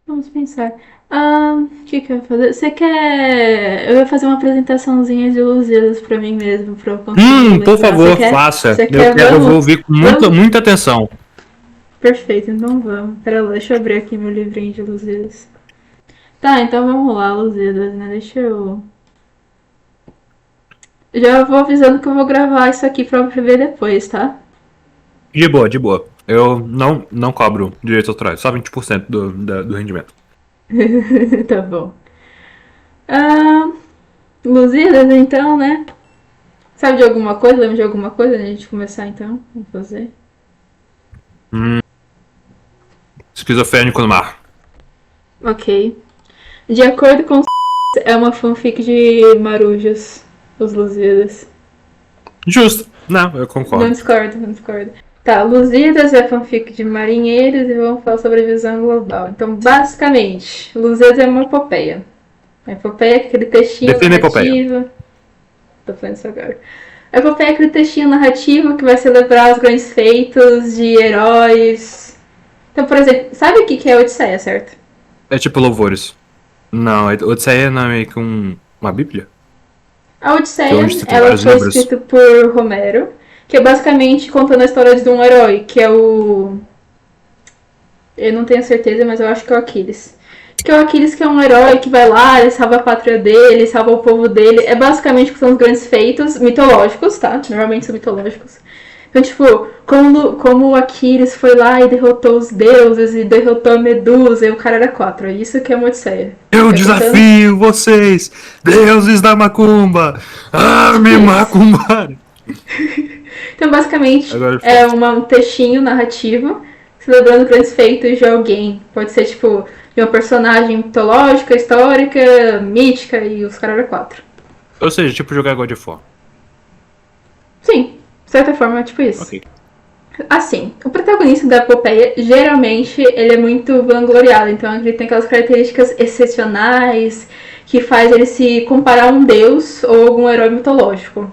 Vamos pensar. O que eu ia fazer? Você quer. Eu ia fazer uma apresentaçãozinha de Lusíadas pra mim mesmo, pra eu conseguir Por lembrar. Você favor, quer? faça. Você quer? Eu vou Vamos? ouvir com muita, Vamos? muita atenção. Perfeito, então vamos. Pera lá, deixa eu abrir aqui meu livrinho de Lusíadas. Tá, então vamos lá, Lusíadas, né? Deixa eu. Já vou avisando que eu vou gravar isso aqui pra ver depois, tá? De boa, de boa. Eu não cobro direitos autorais, só 20% do rendimento. Tá bom. Ah, Lusíadas, então, né? Sabe de alguma coisa? Lembra de alguma coisa antes de a gente começar, então? Vamos fazer. Hum, Esquizofrênico no mar. Ok. De acordo com é uma fanfic de Marujos, os Lusíadas. Justo. Não, eu Não concordo. discordo, não discordo. Tá, Lusíadas é fanfic de marinheiros e vamos falar sobre a visão global. Então, basicamente, Lusíadas é uma epopeia. A epopeia é aquele textinho Defina a epopeia. narrativo. Tô falando isso agora. A epopeia é aquele textinho narrativo que vai celebrar os grandes feitos de heróis. Então, por exemplo, sabe o que é a Odisseia, certo? É tipo louvores. Não, Odisseia não é meio que uma bíblia? A Que é onde Odisseia, você tem ela vários foi livros. escrita por Romero, que é basicamente contando a história de um herói, que é o... Eu não tenho certeza, mas eu acho que é o Aquiles. Que é o Aquiles, que é um herói que vai lá, ele salva a pátria dele, salva o povo dele. É basicamente que são os grandes feitos mitológicos, tá? Normalmente são mitológicos. Então, tipo, como o Aquiles foi lá e derrotou os deuses e derrotou a Medusa e o cara era quatro. É isso que é uma Odisseia. Eu Vai contando desafio vocês, deuses da macumba, a me isso. macumbar. Então, basicamente, Agora é faço. um textinho narrativo celebrando grandes feitos de alguém. Pode ser, tipo, de uma personagem mitológica, histórica, mítica e os caras quatro. Ou seja, tipo jogar God of War. Sim, de certa forma é tipo isso. Ok. Assim, o protagonista da epopeia, geralmente, ele é muito vangloriado. Então, ele tem aquelas características excepcionais que faz ele se comparar a um deus ou algum herói mitológico.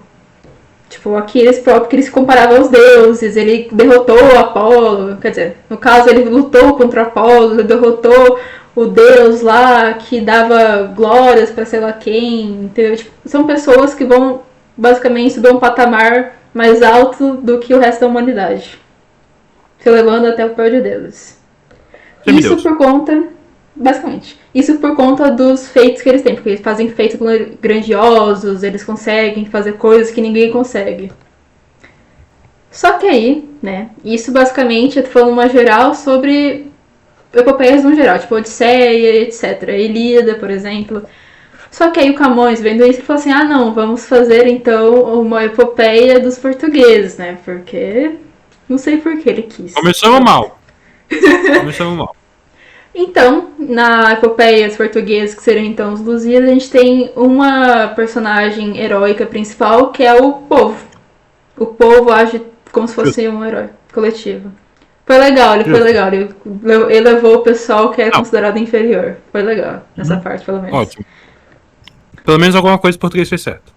Tipo, o Aquiles próprio, que ele se comparava aos deuses, ele derrotou o Apolo, quer dizer, no caso ele lutou contra o Apolo, ele derrotou o deus lá que dava glórias pra sei lá quem, entendeu? Tipo, são pessoas que vão basicamente subir um patamar mais alto do que o resto da humanidade, se levando até o pé de deuses. Isso Semideus. por conta, basicamente, isso por conta dos feitos que eles têm, porque eles fazem feitos grandiosos, eles conseguem fazer coisas que ninguém consegue. Só que aí, né, isso basicamente eu tô falando uma geral sobre epopeias no geral, tipo Odisseia, etc. Ilíada, por exemplo. Só que aí o Camões, vendo isso, ele falou assim: ah, não, vamos fazer então uma epopeia dos portugueses, né? Porque. Não sei por que ele quis. Começamos mal. Começamos mal. Então, na epopeia dos portugueses, que seriam então os Lusíadas, a gente tem uma personagem heróica principal, que é o povo. O povo age como se Justo. fosse um herói coletivo. Foi legal, ele foi Justo. legal. Ele levou o pessoal que é Não. considerado inferior. Foi legal, nessa Uhum. parte, pelo menos. Ótimo. Pelo menos alguma coisa em português fez certo.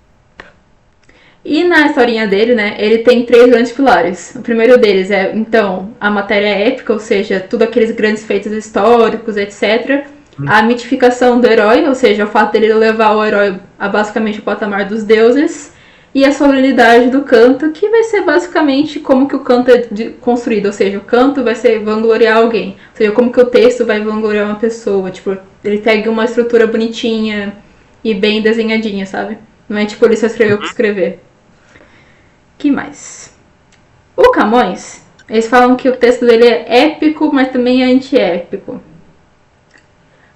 E na historinha dele, né, ele tem três grandes pilares. O primeiro deles é, então, a matéria épica, ou seja, tudo aqueles grandes feitos históricos, etc. A mitificação do herói, ou seja, o fato dele levar o herói a basicamente o patamar dos deuses. E a solenidade do canto, que vai ser basicamente como que o canto é construído, ou seja, o canto vai ser vangloriar alguém, ou seja, como que o texto vai vangloriar uma pessoa, tipo, ele pega uma estrutura bonitinha e bem desenhadinha, sabe? Não é tipo ele só escreveu por escrever. Que mais? O Camões, eles falam que o texto dele é épico, mas também é antiépico.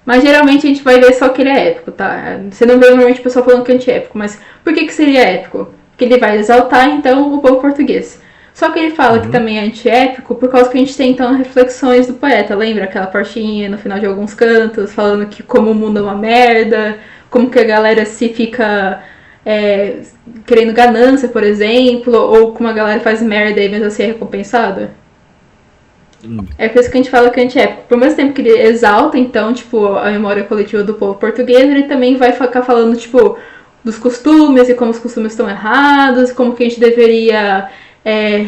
Mas geralmente a gente vai ver só que ele é épico, tá? Você não vê normalmente o pessoal falando que é antiépico, mas por que seria épico? Porque ele vai exaltar, então, o povo português. Só que ele fala que Uhum. também é antiépico por causa que a gente tem, então, reflexões do poeta. Lembra aquela partinha no final de alguns cantos, falando que como o mundo é uma merda, como que a galera se fica querendo ganância, por exemplo, ou como a galera faz merda e mesmo assim é recompensada? É por isso que a gente fala que é antiépico. Por mesmo tempo que ele exalta, então, tipo, a memória coletiva do povo português, ele também vai ficar falando, tipo, dos costumes e como os costumes estão errados, como que a gente deveria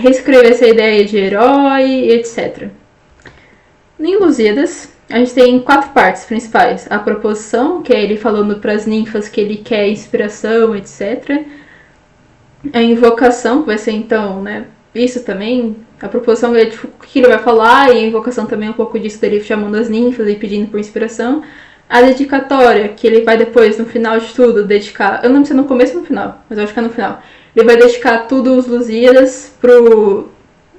reescrever essa ideia de herói, etc. Em Lusíadas, a gente tem 4 partes principais. A proposição, que é ele falando para as ninfas que ele quer inspiração, etc. A invocação, que vai ser então, né? Isso também. A proposição é tipo, o que ele vai falar, e a invocação também é um pouco disso dele chamando as ninfas e pedindo por inspiração. A dedicatória, que ele vai depois, no final de tudo, dedicar. Eu não lembro se é no começo ou no final, mas eu acho que é no final. Ele vai dedicar tudo os Lusíadas pro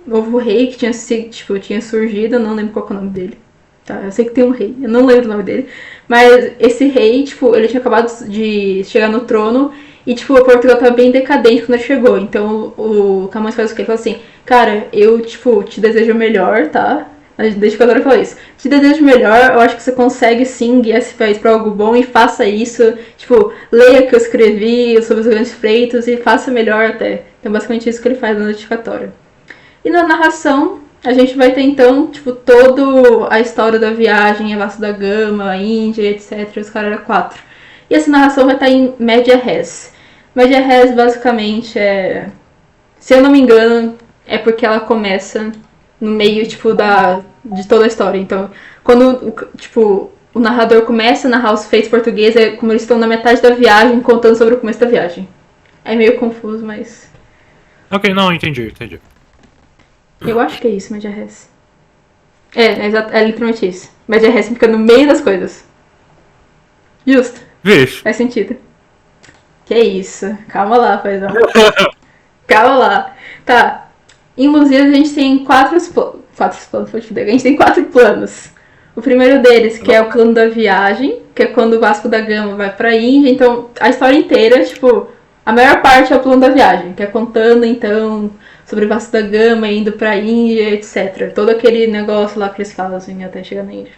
novo rei que tinha surgido, eu não lembro qual é o nome dele. Tá, eu sei que tem um rei, eu não lembro o nome dele. Mas esse rei, tipo, ele tinha acabado de chegar no trono e, tipo, Portugal tava bem decadente quando ele chegou. Então o Camões faz o quê? Ele fala assim, cara, eu, tipo, te desejo o melhor, tá? Desde que eu falo isso. Te desejo melhor, eu acho que você consegue sim guiar esse país pra algo bom e faça isso. Tipo, leia o que eu escrevi sobre os grandes feitos e faça melhor até. Então, basicamente isso que ele faz na dedicatória. E na narração, a gente vai ter então, tipo, toda a história da viagem, a Vasco da Gama, a Índia, etc. Os caras eram 4. E essa narração vai estar em média res. Média res basicamente é. Se eu não me engano, é porque ela começa no meio, tipo, de toda a história. Então, quando, tipo, o narrador começa a narrar os feitos portugueses, é como eles estão na metade da viagem, contando sobre o começo da viagem. É meio confuso, mas... Ok, não, entendi. Eu acho que é isso, média res. É literalmente isso. Média res fica no meio das coisas. Justo. Vixe. Faz sentido. Que isso. Calma lá, paizão. Calma lá. Tá. Em Lusíadas a gente tem 4 planos. A gente tem 4 planos. O primeiro deles, que é o plano da viagem, que é quando o Vasco da Gama vai pra Índia. Então, a história inteira, tipo, a maior parte é o plano da viagem, que é contando, então, sobre o Vasco da Gama indo pra Índia, etc. Todo aquele negócio lá que eles fazem até chegar na Índia.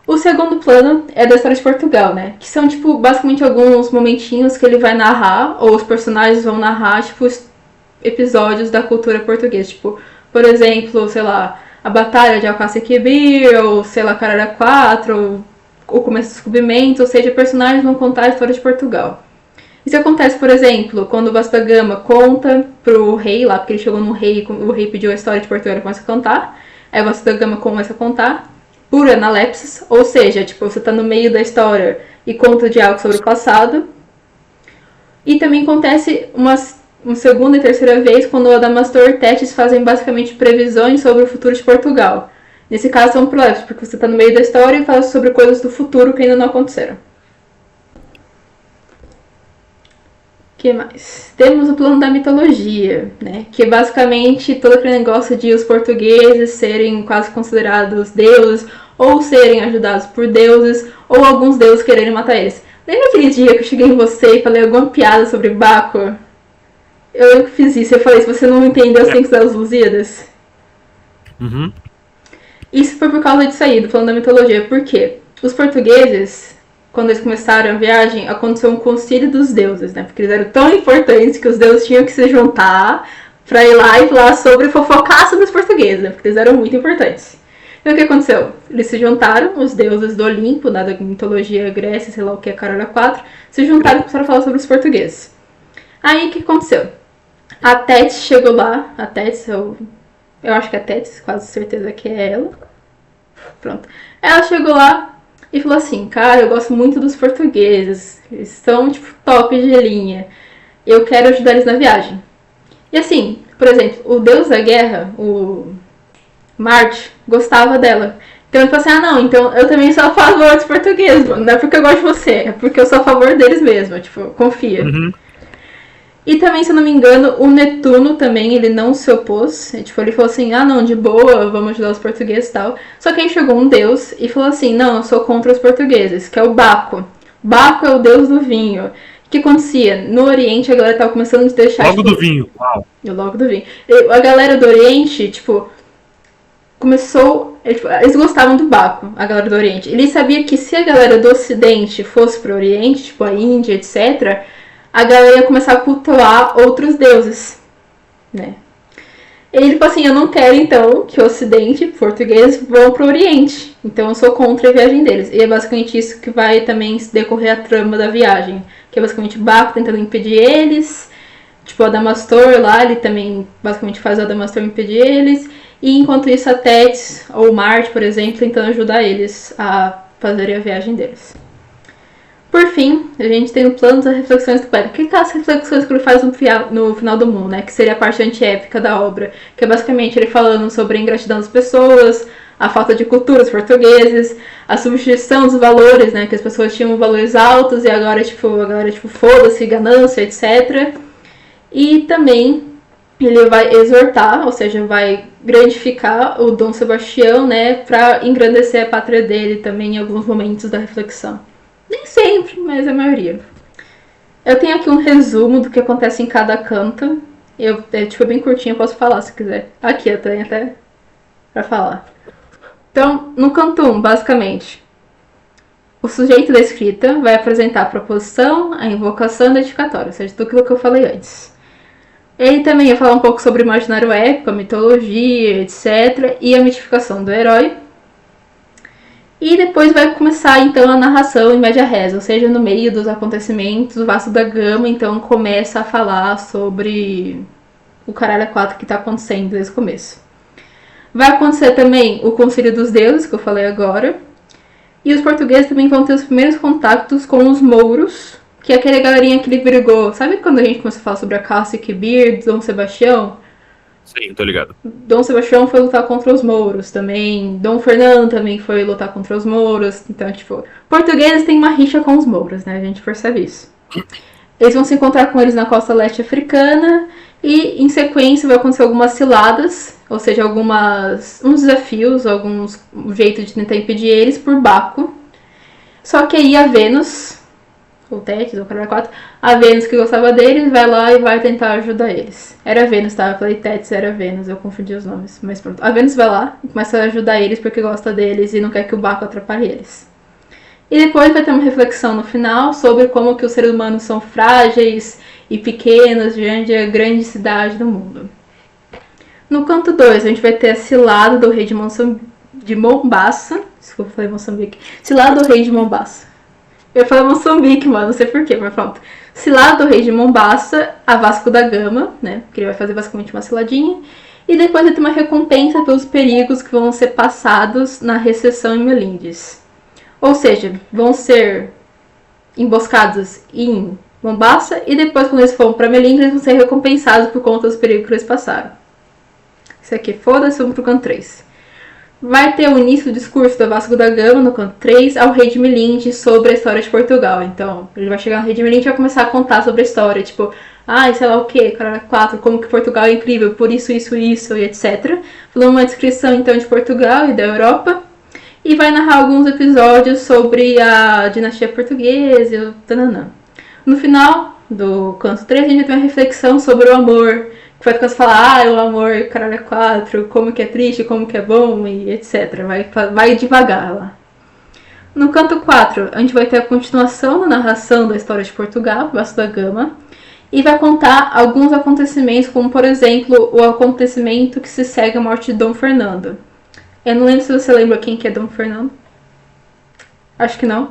O segundo plano é da história de Portugal, né? Que são, tipo, basicamente alguns momentinhos que ele vai narrar, ou os personagens vão narrar, tipo, episódios da cultura portuguesa. Tipo, por exemplo, sei lá, a Batalha de Alcácer Quibir, ou sei lá, Carara 4, ou o começo do descobrimento, ou seja, personagens vão contar a história de Portugal. Isso acontece, por exemplo, quando o Vasco da Gama conta pro rei lá, porque ele chegou no rei, o rei pediu a história de Portugal e começa a contar, aí o Vasco da Gama começa a contar, por analepsis, ou seja, tipo, você tá no meio da história e conta de algo sobre o passado. E também acontece uma segunda e terceira vez quando o Adamastor e Tétis fazem basicamente previsões sobre o futuro de Portugal. Nesse caso são prolepsis, porque você tá no meio da história e fala sobre coisas do futuro que ainda não aconteceram. O que mais? Temos o plano da mitologia, né? Que é basicamente todo aquele negócio de os portugueses serem quase considerados deuses, ou serem ajudados por deuses, ou alguns deuses quererem matar eles. Lembra aquele dia que eu cheguei em você e falei alguma piada sobre Baco? Eu fiz isso, eu falei, se você não entendeu, você tem que estudar os Lusíadas. Uhum. Isso foi por causa disso aí, do plano da mitologia. Por quê? Os portugueses, quando eles começaram a viagem, aconteceu um concílio dos deuses, né? Porque eles eram tão importantes que os deuses tinham que se juntar pra ir lá e falar sobre, fofocar sobre os portugueses, né? Porque eles eram muito importantes. Então o que aconteceu? Eles se juntaram, os deuses do Olimpo, da mitologia Grécia, sei lá o que, a Carolina 4, se juntaram e começaram a falar sobre os portugueses. Aí o que aconteceu? A Tétis chegou lá, a Tétis, eu acho que é a Tétis, quase certeza que é ela. Pronto. Ela chegou lá e falou assim, cara, eu gosto muito dos portugueses, eles são, tipo, top de linha. Eu quero ajudar eles na viagem. E assim, por exemplo, o deus da guerra, o Marte, gostava dela. Então ele falou assim, não, então eu também sou a favor dos portugueses, mano. Não é porque eu gosto de você, é porque eu sou a favor deles mesmo, tipo, confia. Uhum. E também, se eu não me engano, o Netuno também, ele não se opôs. Tipo, ele falou assim, não, de boa, vamos ajudar os portugueses e tal. Só que aí chegou um deus e falou assim, não, eu sou contra os portugueses, que é o Baco. Baco é o deus do vinho. O que acontecia? No Oriente, a galera tava começando a deixar... Logo do vinho, uau. Logo do vinho. A galera do Oriente, tipo, começou... Eles gostavam do Baco, a galera do Oriente. Ele sabia que se a galera do Ocidente fosse pro Oriente, tipo a Índia, etc., a galera ia começar a cultuar outros deuses, né? Ele falou assim, eu não quero então que o Ocidente, portugueses, vão pro Oriente. Então eu sou contra a viagem deles. E é basicamente isso que vai também decorrer a trama da viagem. Que é basicamente Baco tentando impedir eles. Tipo, o Adamastor lá, ele também basicamente faz o Adamastor impedir eles. E enquanto isso a Tétis ou Marte, por exemplo, tentando ajudar eles a fazerem a viagem deles. Por fim, a gente tem o plano das reflexões do poeta. O que são as reflexões que ele faz no final do mundo, né? Que seria a parte antiépica da obra. Que é basicamente ele falando sobre a ingratidão das pessoas, a falta de cultura dos portugueses, a substituição dos valores, né? Que as pessoas tinham valores altos e agora, foda-se, ganância, etc. E também ele vai exortar, ou seja, vai grandificar o Dom Sebastião, né? Para engrandecer a pátria dele também em alguns momentos da reflexão. Nem sempre, mas a maioria. Eu tenho aqui um resumo do que acontece em cada canto. É bem curtinho, eu posso falar se quiser. Aqui eu tenho até pra falar. Então, no canto 1, basicamente, o sujeito da escrita vai apresentar a proposição, a invocação e a dedicatória, ou seja, tudo aquilo que eu falei antes. Ele também vai falar um pouco sobre o imaginário épico, a mitologia, etc. E a mitificação do herói. E depois vai começar, então, a narração em média res, ou seja, no meio dos acontecimentos, o Vasco da Gama, então, começa a falar sobre o caralho a quatro que está acontecendo desde o começo. Vai acontecer também o Concílio dos Deuses, que eu falei agora, e os portugueses também vão ter os primeiros contatos com os mouros, que é aquela galerinha que ele brigou. Sabe quando a gente começou a falar sobre a Cássio Quibir, Dom Sebastião? Sim, tô ligado. Dom Sebastião foi lutar contra os mouros também. Dom Fernando também foi lutar contra os mouros. Então, portugueses têm uma rixa com os mouros, né? A gente percebe isso. Eles vão se encontrar com eles na costa leste africana. E, em sequência, vai acontecer algumas ciladas. Ou seja, uns desafios, alguns jeitos de tentar impedir eles por Baco. Só que aí a Vênus, ou Tétis, ou Caralho 4, a Vênus que gostava deles vai lá e vai tentar ajudar eles. Era Vênus, tá? Eu falei Tétis, era Vênus, eu confundi os nomes, mas pronto. A Vênus vai lá e começa a ajudar eles porque gosta deles e não quer que o Baco atrapalhe eles. E depois vai ter uma reflexão no final sobre como que os seres humanos são frágeis e pequenos diante da grande cidade do mundo. No canto 2, a gente vai ter a cilada do rei de Mombasa. Desculpa, eu falei Moçambique. Cilada do rei de Mombasa. Eu falei Moçambique, mano, não sei porquê, mas pronto. Cilada do rei de Mombasa, a Vasco da Gama, né? Que ele vai fazer basicamente uma ciladinha. E depois vai ter uma recompensa pelos perigos que vão ser passados na recessão em Melindes. Ou seja, vão ser emboscados em Mombasa e depois, quando eles for para Melindes, eles vão ser recompensados por conta dos perigos que eles passaram. Isso aqui, foda-se, vamos pro canto 3. Vai ter o início do discurso da Vasco da Gama, no canto 3, ao rei de Melindes sobre a história de Portugal. Então, ele vai chegar no rei de Melindes e vai começar a contar sobre a história, tipo, sei lá o que, Caralho 4, como que Portugal é incrível, por isso, e etc. Falando uma descrição, então, de Portugal e da Europa. E vai narrar alguns episódios sobre a dinastia portuguesa e o tananã. No final do canto 3, a gente vai ter uma reflexão sobre o amor, que vai ficar falar, o amor, caralho é 4, como que é triste, como que é bom, e etc. Vai devagar lá. No canto 4, a gente vai ter a continuação da narração da história de Portugal, Vasco da Gama, e vai contar alguns acontecimentos, como, por exemplo, o acontecimento que se segue a morte de Dom Fernando. Eu não lembro se você lembra quem que é Dom Fernando. Acho que não.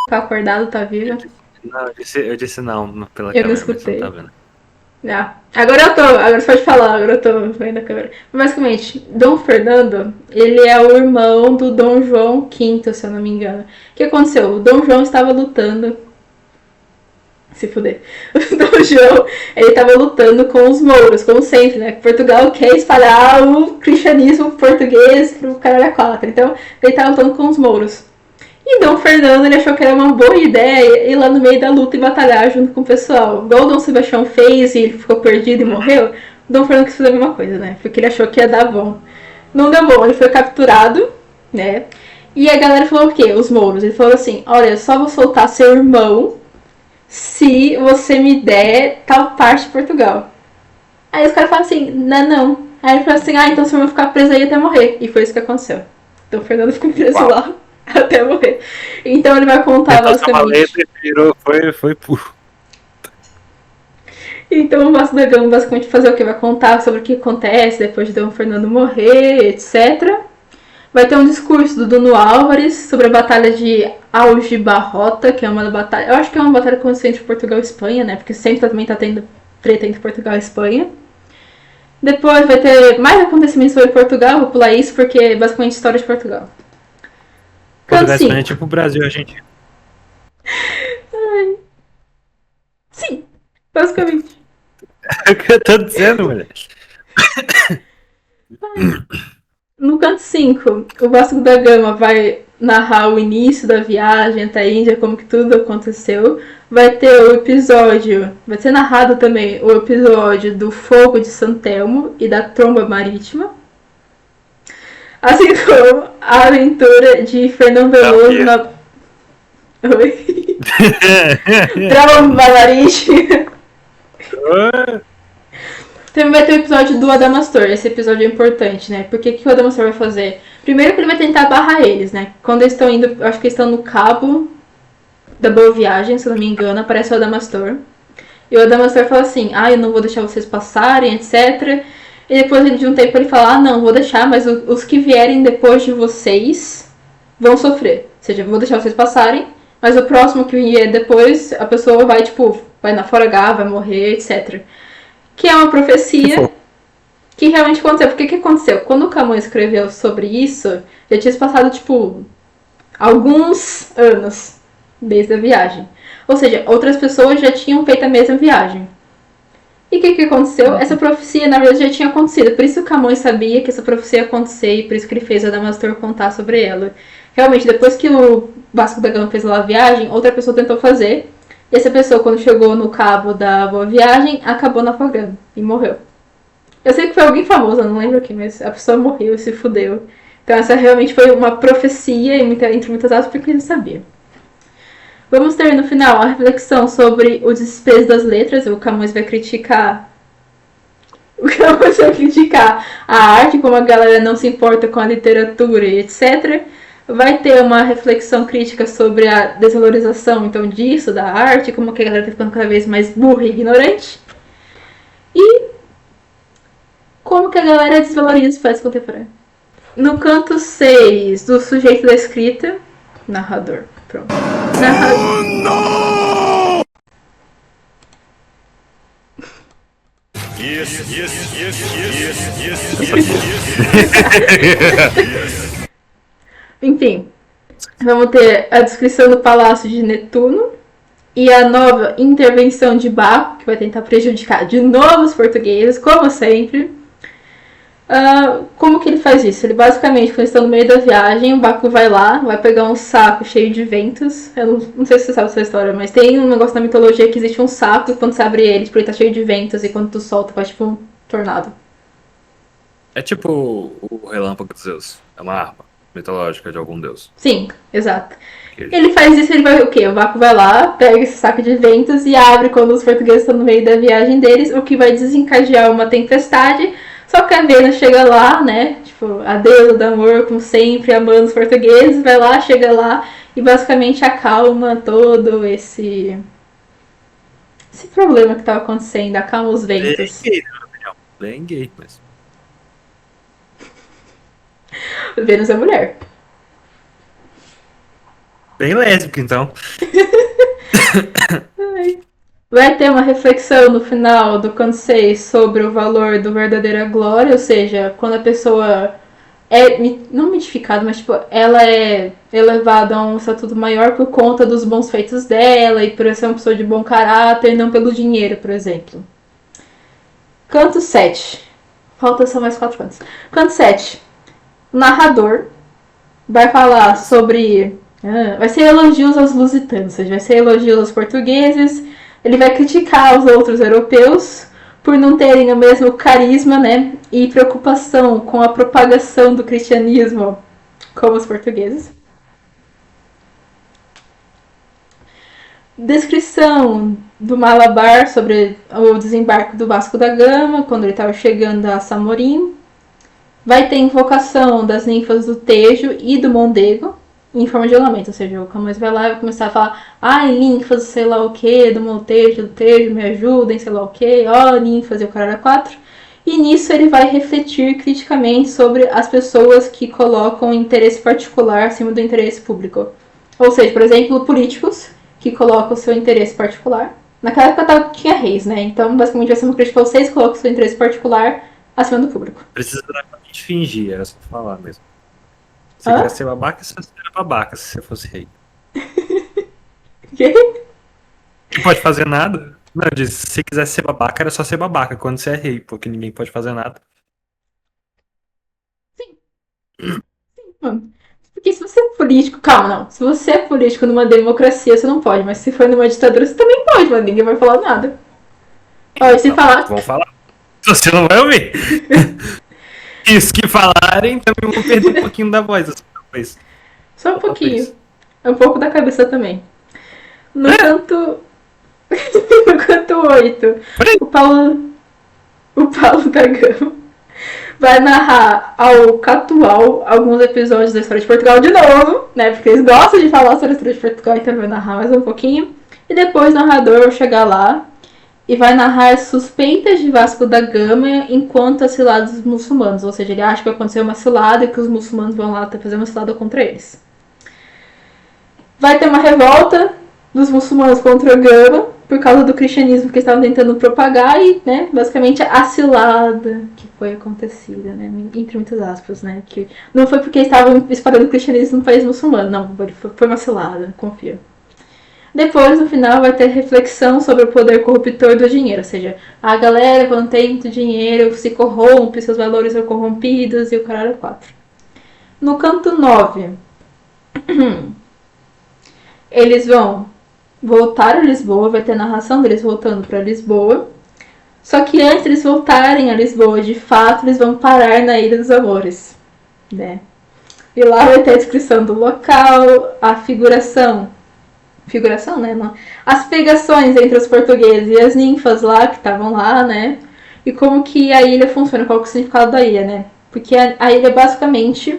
Tá acordado, tá vivo. Não, eu disse não pela câmera. Eu não escutei. Não tá vendo. Agora você pode falar, agora eu tô vendo a câmera. Basicamente, Dom Fernando, ele é o irmão do Dom João V, se eu não me engano. O que aconteceu? O Dom João estava lutando. Se fuder. O Dom João, ele estava lutando com os mouros, como sempre, né? Portugal quer espalhar o cristianismo português pro caralho 4. Então, ele estava lutando com os mouros. E Dom Fernando, ele achou que era uma boa ideia ir lá no meio da luta e batalhar junto com o pessoal. Igual o Dom Sebastião fez e ele ficou perdido e morreu, Dom Fernando quis fazer a mesma coisa, né? Porque ele achou que ia dar bom. Não deu bom, ele foi capturado, né? E a galera falou o quê? Os mouros. Ele falou assim, olha, só vou soltar seu irmão se você me der tal parte de Portugal. Aí os caras falaram assim, não. Aí ele falou assim, então seu irmão ficar preso aí até morrer. E foi isso que aconteceu. Dom Fernando ficou preso lá até morrer. Então ele vai contar basicamente. Foi puro. Então o Vasco da Gama basicamente fazer o que? Vai contar sobre o que acontece depois de Dom Fernando morrer, etc. Vai ter um discurso do Dono Álvares sobre a batalha de Aljubarrota, que é uma batalha. Eu acho que é uma batalha que aconteceu entre Portugal e Espanha, né? Porque sempre também tá tendo treta entre Portugal e Espanha. Depois vai ter mais acontecimentos sobre Portugal, vou pular isso porque é basicamente história de Portugal. Canto Portugal e Espanha é 5. tipo o Brasil e a Argentina. Sim, basicamente. É o que eu tô dizendo, moleque. No canto 5, o Vasco da Gama vai narrar o início da viagem até a Índia, como que tudo aconteceu. Vai ter o episódio, vai ser narrado também o episódio do fogo de São Telmo e da tromba marítima. Assim como a aventura de Fernão Veloso na... Oi? Tromba marítima. Também vai ter o episódio do Adamastor. Esse episódio é importante, né? Porque o que o Adamastor vai fazer? Primeiro que ele vai tentar barrar eles, né? Quando eles estão indo, acho que eles estão no cabo da Boa Viagem, se eu não me engano, aparece o Adamastor. E o Adamastor fala assim, eu não vou deixar vocês passarem, etc. E depois de um tempo ele fala, não, vou deixar, mas os que vierem depois de vocês vão sofrer. Ou seja, vou deixar vocês passarem, mas o próximo que vier depois, a pessoa vai, vai naufragar, vai morrer, etc. Que é uma profecia que realmente aconteceu. Porque o que aconteceu? Quando o Camões escreveu sobre isso, já tinha se passado, alguns anos desde a viagem. Ou seja, outras pessoas já tinham feito a mesma viagem. E o que aconteceu? Essa profecia, na verdade, já tinha acontecido. Por isso o Camões sabia que essa profecia ia acontecer e por isso que ele fez o Adamastor contar sobre ela. Realmente, depois que o Vasco da Gama fez lá a viagem, outra pessoa tentou fazer. E essa pessoa, quando chegou no cabo da Boa Viagem, acabou naufragando e morreu. Eu sei que foi alguém famoso, não lembro quem, mas a pessoa morreu e se fudeu. Então essa realmente foi uma profecia, entre muitas aspas, porque ele sabia. Vamos ter no final a reflexão sobre o desprezo das letras. O Camões vai criticar... a arte, como a galera não se importa com a literatura e etc. Vai ter uma reflexão crítica sobre a desvalorização, então, disso, da arte, como que a galera tá ficando cada vez mais burra e ignorante. E como que a galera desvaloriza os poetas contemporâneos. No canto 6, do sujeito da escrita, narrador. Pronto. Narrador. No! Yes, yes, yes, yes, yes, yes, yes. Enfim, vamos ter a descrição do Palácio de Netuno e a nova intervenção de Baco, que vai tentar prejudicar de novo os portugueses, como sempre. Como que ele faz isso? Ele basicamente, quando estão no meio da viagem, o Baco vai lá, vai pegar um saco cheio de ventos. Eu não sei se você sabe essa história, mas tem um negócio na mitologia que existe um saco e quando você abre ele, ele tá cheio de ventos e quando tu solta faz tipo um tornado. É tipo o relâmpago de Zeus. É uma arma mitológica de algum deus. Sim, exato. Ele faz isso, ele vai o quê? O Baco vai lá, pega esse saco de ventos e abre quando os portugueses estão no meio da viagem deles, o que vai desencadear uma tempestade. Só que a Vênus chega lá, né? A deusa do amor, como sempre, amando os portugueses, vai lá, chega lá e basicamente acalma todo esse problema que estava acontecendo, acalma os ventos. Bem gay, na minha opinião. Bem gay, mas... Vênus é mulher. Bem lésbico, então. Vai ter uma reflexão no final do canto 6 sobre o valor do verdadeira glória, ou seja, quando a pessoa é, não mitificada, mas ela é elevada a um estatuto maior por conta dos bons feitos dela e por ser uma pessoa de bom caráter, não pelo dinheiro, por exemplo. Canto 7. Falta só mais 4 cantos. Canto 7. O narrador vai falar sobre... vai ser elogios aos lusitanos, ou seja, vai ser elogios aos portugueses. Ele vai criticar os outros europeus por não terem o mesmo carisma, né, e preocupação com a propagação do cristianismo como os portugueses. Descrição do Malabar sobre o desembarque do Vasco da Gama, quando ele estava chegando a Samorim. Vai ter invocação das ninfas do Tejo e do Mondego, em forma de lamento, ou seja, o Camões vai lá e vai começar a falar ninfas, sei lá o que, do Montejo, do Tejo, me ajudem, sei lá o que, ninfas e o caralho 4. E nisso ele vai refletir criticamente sobre as pessoas que colocam interesse particular acima do interesse público. Ou seja, por exemplo, políticos que colocam o seu interesse particular. Naquela época tinha reis, né? Então, basicamente vai ser uma crítica a vocês que colocam o seu interesse particular acima do público. Precisa realmente fingir, era só falar mesmo. Se Hã? você quer ser babaca, você seria babaca se você fosse rei. Quê? Não pode fazer nada. Não, eu disse, se quiser ser babaca, era só ser babaca quando você é rei, porque ninguém pode fazer nada. Mano, porque se você é político, calma, não. Se você é político numa democracia, você não pode, mas se for numa ditadura, você também pode, mas ninguém vai falar nada. Ó, e se Não, falar. vão falar. Você não vai ouvir. Isso que falarem também vão perder um pouquinho da voz. Talvez. Só um pouquinho. É um pouco da cabeça também. No canto. No canto 8, o Paulo. O Paulo Gagão vai narrar ao Catual alguns episódios da história de Portugal de novo, né? Porque eles gostam de falar sobre a história de Portugal, então ele vai narrar mais um pouquinho. E depois o narrador vai chegar lá e vai narrar as suspeitas de Vasco da Gama enquanto as ciladas dos muçulmanos. Ou seja, ele acha que vai acontecer uma cilada e que os muçulmanos vão lá fazer uma cilada contra eles. Vai ter uma revolta dos muçulmanos contra o Gama por causa do cristianismo que eles estavam tentando propagar e, né, basicamente a cilada que foi acontecida, né, entre muitas aspas, né, que não foi porque eles estavam espalhando o cristianismo no país muçulmano, não, foi uma cilada, confia. Depois, no final, vai ter reflexão sobre o poder corruptor do dinheiro, ou seja, a galera, quando tem muito dinheiro, se corrompe, seus valores são corrompidos e o caralho 4. No canto 9, eles vão voltar a Lisboa, vai ter narração deles voltando para Lisboa. Só que antes de eles voltarem a Lisboa, de fato, eles vão parar na Ilha dos Amores, né? E lá vai ter a descrição do local, a figuração, né? Não, as pegações entre os portugueses e as ninfas lá, que estavam lá, né? E como que a ilha funciona, qual que é o significado da ilha, né? Porque a ilha basicamente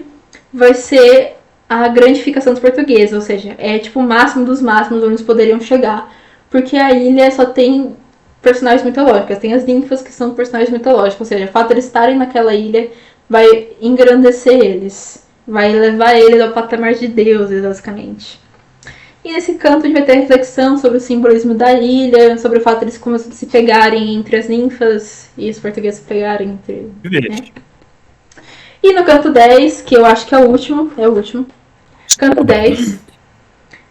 vai ser a grandificação dos portugueses, ou seja, é tipo o máximo dos máximos onde eles poderiam chegar. Porque a ilha só tem personagens mitológicos, tem as ninfas que são personagens mitológicos, ou seja, o fato de eles estarem naquela ilha vai engrandecer eles, vai levar eles ao patamar de deuses, basicamente. E nesse canto a gente vai ter reflexão sobre o simbolismo da ilha, sobre o fato de eles se pegarem entre as ninfas e os portugueses se pegarem entre. Né? E no canto 10, que eu acho que é o último, canto 10,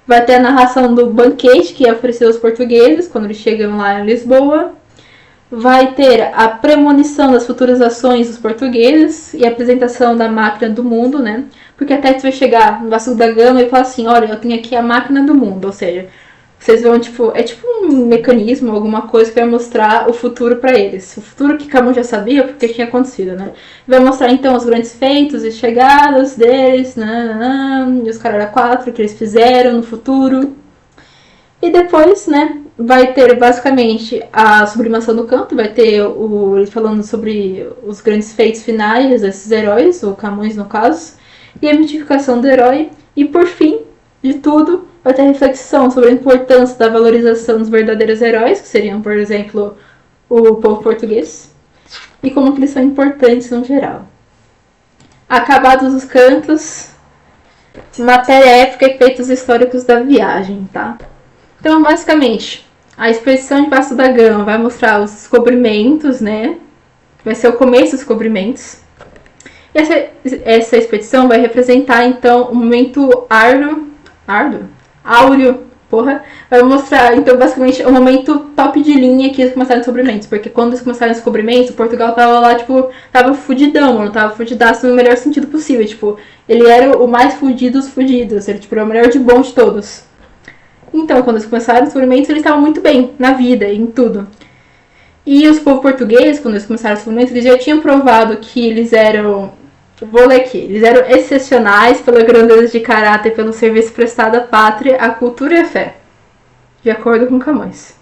vai ter a narração do banquete que é oferecido aos portugueses quando eles chegam lá em Lisboa. Vai ter a premonição das futuras ações dos portugueses e a apresentação da máquina do mundo, né? Porque até você vai chegar no Vasco da Gama e falar assim, olha, eu tenho aqui a máquina do mundo, ou seja, vocês vão, tipo, é tipo um mecanismo, alguma coisa que vai mostrar o futuro para eles. O futuro que Camões já sabia porque tinha acontecido, né? Vai mostrar, então, os grandes feitos e chegadas deles, e os caras 4 que eles fizeram no futuro. E depois, né, vai ter basicamente a sublimação do canto, vai ter ele falando sobre os grandes feitos finais desses heróis, o Camões no caso, e a mitificação do herói. E por fim de tudo, vai ter reflexão sobre a importância da valorização dos verdadeiros heróis, que seriam, por exemplo, o povo português, e como que eles são importantes no geral. Acabados os cantos, matéria épica e feitos históricos da viagem, tá? Então, basicamente, a expedição de Vasco da Gama vai mostrar os descobrimentos, né? Vai ser o começo dos descobrimentos. Essa expedição vai representar, então, um momento áureo, vai mostrar, então, basicamente, o momento top de linha que eles começaram os descobrimentos. Porque quando eles começaram os descobrimentos, Portugal tava lá, tipo, tava fudidão, não tava fudidaço no melhor sentido possível. Tipo, ele era o mais fudido dos fudidos, ele, tipo, era o melhor de bom de todos. Então, quando eles começaram os descobrimentos, eles estavam muito bem na vida, em tudo. E os povos portugueses, quando eles começaram os descobrimentos, eles já tinham provado que eles eram, vou ler aqui, eles eram excepcionais pela grandeza de caráter, pelo serviço prestado à pátria, à cultura e à fé, de acordo com Camões.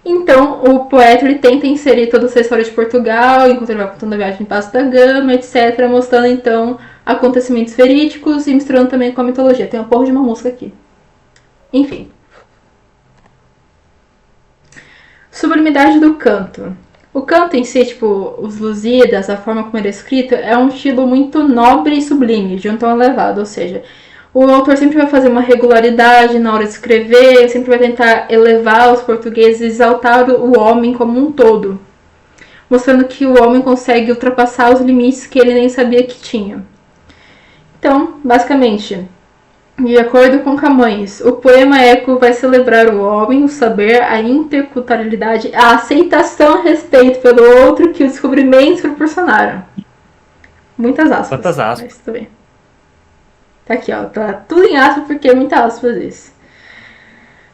Então, o poeta ele tenta inserir toda essa história de Portugal, enquanto ele vai contando a viagem de Vasco da Gama, etc., mostrando, então, acontecimentos verídicos e misturando também com a mitologia. Tem uma porra de uma música aqui. Enfim. Sublimidade do canto. O canto em si, tipo, os Lusíadas, a forma como ele é escrito, é um estilo muito nobre e sublime, de um tom elevado, ou seja, o autor sempre vai fazer uma regularidade na hora de escrever, sempre vai tentar elevar os portugueses, exaltar o homem como um todo. mostrando que o homem consegue ultrapassar os limites que ele nem sabia que tinha. Então, basicamente, de acordo com Camões, o poema Eco vai celebrar o homem, o saber, a interculturalidade, a aceitação a respeito pelo outro que os descobrimentos proporcionaram. Muitas aspas. Quantas aspas? Mas tudo bem. Tá aqui, ó. Tá tudo em aspas porque é muitas aspas isso.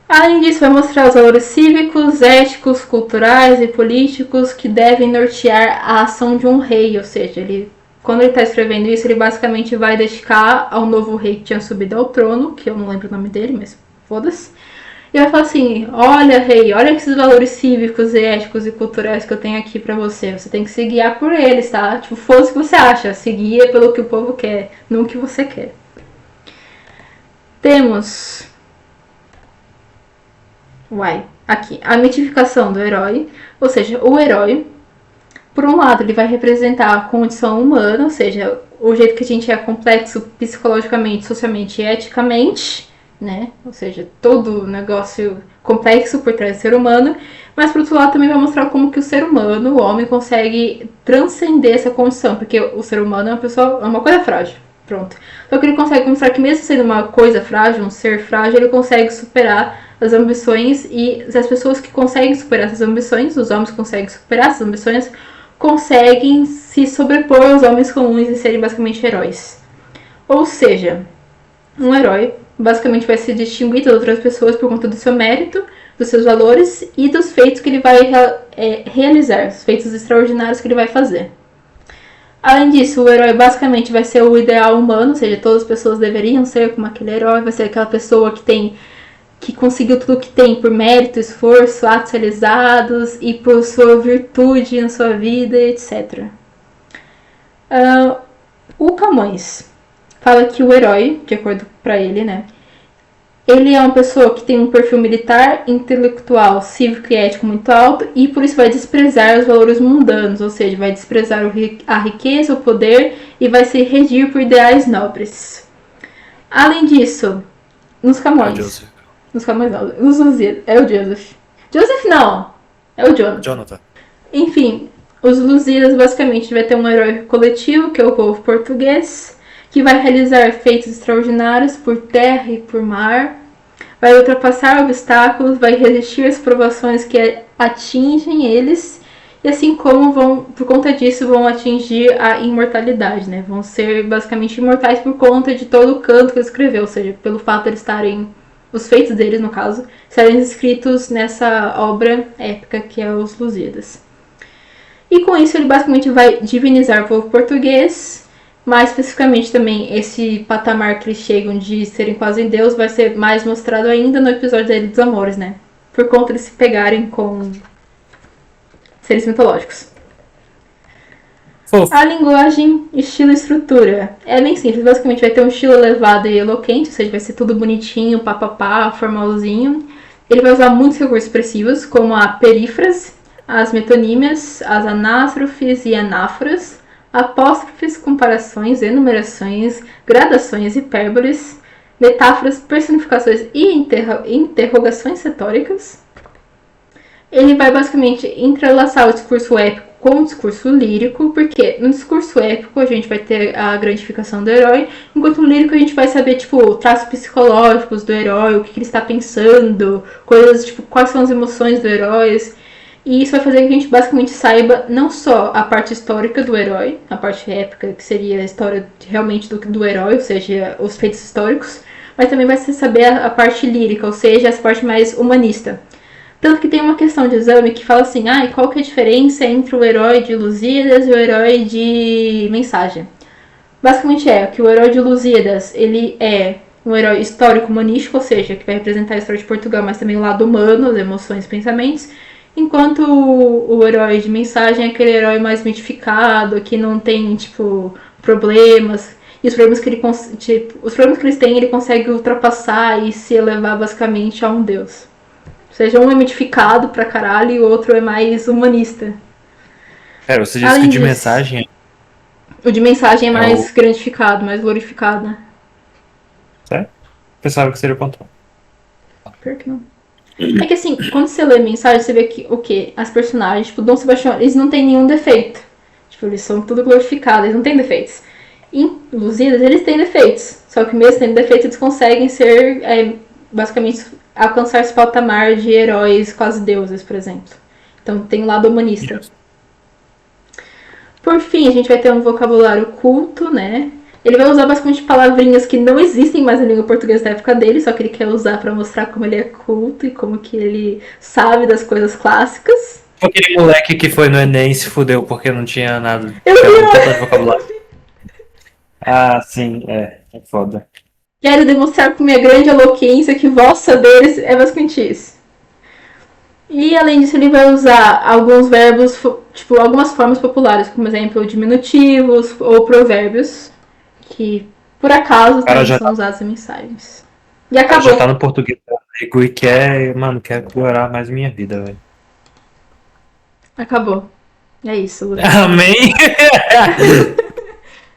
Além disso, vai mostrar os valores cívicos, éticos, culturais e políticos que devem nortear a ação de um rei. Ou seja, quando ele está escrevendo isso, ele basicamente vai dedicar ao novo rei que tinha subido ao trono, que eu não lembro o nome dele, mas foda-se. E vai falar assim, olha rei, olha esses valores cívicos, éticos e culturais que eu tenho aqui pra você. Você tem que se guiar por eles, tá? Tipo, foda-se o que você acha, se guia pelo que o povo quer, não o que você quer. Temos... aqui, a mitificação do herói, ou seja, o herói, por um lado, ele vai representar a condição humana, ou seja, o jeito que a gente é complexo psicologicamente, socialmente e eticamente, né? Ou seja, todo o negócio complexo por trás do ser humano, mas por outro lado também vai mostrar como que o ser humano, o homem, consegue transcender essa condição, porque o ser humano é uma coisa frágil. Pronto. Então que ele consegue mostrar que mesmo sendo uma coisa frágil, um ser frágil, ele consegue superar as ambições, e as pessoas que conseguem superar essas ambições, os homens que conseguem superar essas ambições, conseguem se sobrepor aos homens comuns e serem basicamente heróis. Ou seja, um herói basicamente vai se distinguir das outras pessoas por conta do seu mérito, dos seus valores e dos feitos que ele vai realizar, os feitos extraordinários que ele vai fazer. Além disso, o herói basicamente vai ser o ideal humano, ou seja, todas as pessoas deveriam ser como aquele herói, vai ser aquela pessoa que conseguiu tudo o que tem por mérito, esforço, atos realizados e por sua virtude na sua vida, etc. O Camões fala que o herói, de acordo para ele, né, ele é uma pessoa que tem um perfil militar, intelectual, cívico e ético muito alto e por isso vai desprezar os valores mundanos, ou seja, vai desprezar a riqueza, o poder e vai se regir por ideais nobres. Além disso, nos Camões... Nos Camões não, nos Lusíadas, é o Joseph. Joseph não, é o Jonathan. Enfim, os Lusíadas basicamente vai ter um herói coletivo, que é o povo português, que vai realizar feitos extraordinários por terra e por mar, vai ultrapassar obstáculos, vai resistir às provações que atingem eles, e assim como por conta disso, vão atingir a imortalidade, né? Vão ser basicamente imortais por conta de todo o canto que ele escreveu, ou seja, pelo fato de eles estarem... os feitos deles, no caso, serem escritos nessa obra épica que é os Lusíadas. E com isso ele basicamente vai divinizar o povo português, mais especificamente também esse patamar que eles chegam de serem quase Deus vai ser mais mostrado ainda no episódio da Ilha dos Amores, né? Por conta de se pegarem com seres mitológicos. A linguagem, estilo e estrutura. É bem simples, basicamente vai ter um estilo elevado e eloquente, ou seja, vai ser tudo bonitinho, papapá, formalzinho. Ele vai usar muitos recursos expressivos, como a perífrase, as metonímias, as anástrofes e anáforas, apóstrofes, comparações, enumerações, gradações, hipérboles, metáforas, personificações e interrogações retóricas. Ele vai basicamente entrelaçar o discurso épico com o discurso lírico, porque no discurso épico a gente vai ter a grandificação do herói, enquanto no lírico a gente vai saber, tipo, traços psicológicos do herói, o que ele está pensando, coisas, tipo, quais são as emoções do herói. E isso vai fazer que a gente basicamente saiba não só a parte histórica do herói, a parte épica, que seria a história realmente do herói, ou seja, os feitos históricos, mas também vai saber a parte lírica, ou seja, essa parte mais humanista. Tanto que tem uma questão de exame que fala assim, qual que é a diferença entre o herói de Lusíadas e o herói de Mensagem? Basicamente é que o herói de Lusíadas, ele é um herói histórico-humanístico, ou seja, que vai representar a história de Portugal, mas também o lado humano, as emoções e pensamentos, enquanto o herói de Mensagem é aquele herói mais mitificado, que não tem, tipo, problemas, e os problemas que eles têm, ele consegue ultrapassar e se elevar basicamente a um deus. Ou seja, um é mitificado pra caralho e o outro é mais humanista. Você disse que o de Mensagem... O de Mensagem é mais grandificado, mais glorificado, né? Certo? Pensava que seria o contrário. Pior que não. É que assim, quando você lê mensagem, você vê que o quê? As personagens, tipo, Dom Sebastião, eles não têm nenhum defeito. Tipo, eles são tudo glorificados, eles não têm defeitos. Em Lusíadas, eles têm defeitos. Só que mesmo tendo defeitos, eles conseguem ser, basicamente, alcançar esse patamar de heróis quase deuses, por exemplo. Então tem o lado humanista. Por fim, a gente vai ter um vocabulário culto, né? Ele vai usar basicamente palavrinhas que não existem mais na língua portuguesa da época dele, só que ele quer usar para mostrar como ele é culto e como que ele sabe das coisas clássicas. Aquele moleque que foi no Enem se fudeu porque não tinha nada. Eu Total vi! de vocabulário. Ah, sim, é foda. Quero demonstrar com minha grande eloquência que vossa deles é basicamente isso. E além disso, ele vai usar alguns verbos, tipo, algumas formas populares, como exemplo, diminutivos ou provérbios, que por acaso também são usados em mensagens. E Ela acabou. já tá no português e quer, mano, quer piorar mais minha vida, velho. Acabou. É isso, Lucas. Amém?